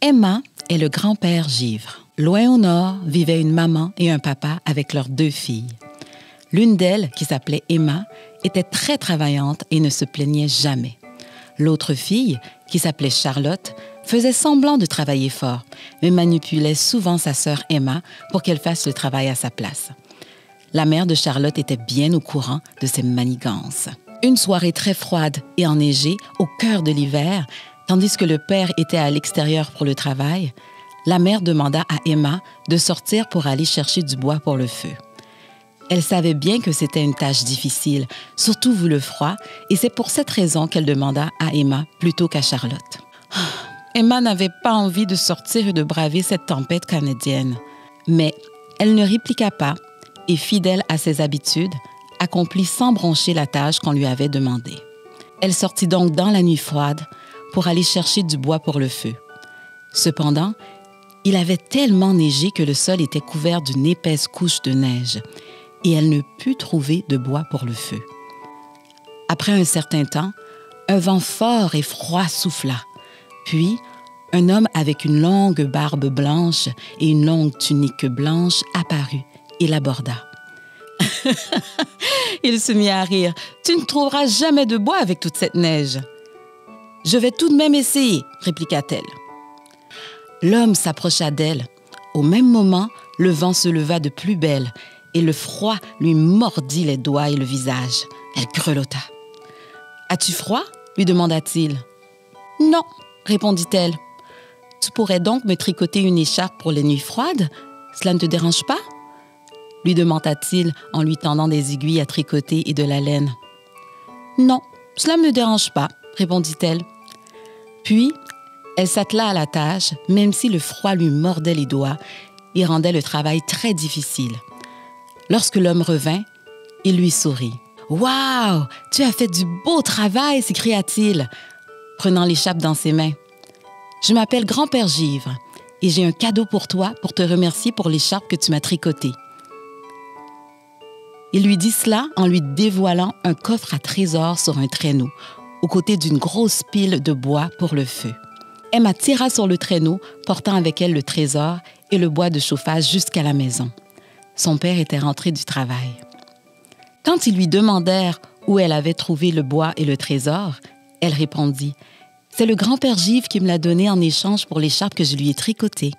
Emma est le grand-père Givre. Loin au nord vivaient une maman et un papa avec leurs 2 filles. L'une d'elles, qui s'appelait Emma, était très travaillante et ne se plaignait jamais. L'autre fille, qui s'appelait Charlotte, faisait semblant de travailler fort, mais manipulait souvent sa sœur Emma pour qu'elle fasse le travail à sa place. La mère de Charlotte était bien au courant de ses manigances. Une soirée très froide et enneigée, au cœur de l'hiver, tandis que le père était à l'extérieur pour le travail, la mère demanda à Emma de sortir pour aller chercher du bois pour le feu. Elle savait bien que c'était une tâche difficile, surtout vu le froid, et c'est pour cette raison qu'elle demanda à Emma plutôt qu'à Charlotte. Emma n'avait pas envie de sortir et de braver cette tempête canadienne. Mais elle ne répliqua pas et, fidèle à ses habitudes, accomplit sans broncher la tâche qu'on lui avait demandée. Elle sortit donc dans la nuit froide pour aller chercher du bois pour le feu. Cependant, il avait tellement neigé que le sol était couvert d'une épaisse couche de neige et elle ne put trouver de bois pour le feu. Après un certain temps, un vent fort et froid souffla. Puis, un homme avec une longue barbe blanche et une longue tunique blanche apparut et l'aborda. Il se mit à rire. « Tu ne trouveras jamais de bois avec toute cette neige. »« Je vais tout de même essayer, » répliqua-t-elle. L'homme s'approcha d'elle. Au même moment, le vent se leva de plus belle et le froid lui mordit les doigts et le visage. Elle grelotta. « As-tu froid ?» lui demanda-t-il. « Non, » répondit-elle. « Tu pourrais donc me tricoter une écharpe pour les nuits froides? Cela ne te dérange pas ?» lui demanda-t-il en lui tendant des aiguilles à tricoter et de la laine. « Non, cela ne me dérange pas, » répondit-elle. Puis, elle s'attela à la tâche, même si le froid lui mordait les doigts et rendait le travail très difficile. Lorsque l'homme revint, il lui sourit. « Waouh! Tu as fait du beau travail! » s'écria-t-il, prenant l'écharpe dans ses mains. « Je m'appelle Grand-Père Givre et j'ai un cadeau pour toi pour te remercier pour l'écharpe que tu m'as tricotée. » Il lui dit cela en lui dévoilant un coffre à trésors sur un traîneau, aux côtés d'une grosse pile de bois pour le feu. Emma tira sur le traîneau, portant avec elle le trésor et le bois de chauffage jusqu'à la maison. Son père était rentré du travail. Quand ils lui demandèrent où elle avait trouvé le bois et le trésor, elle répondit « C'est le grand-père Givre qui me l'a donné en échange pour l'écharpe que je lui ai tricotée. »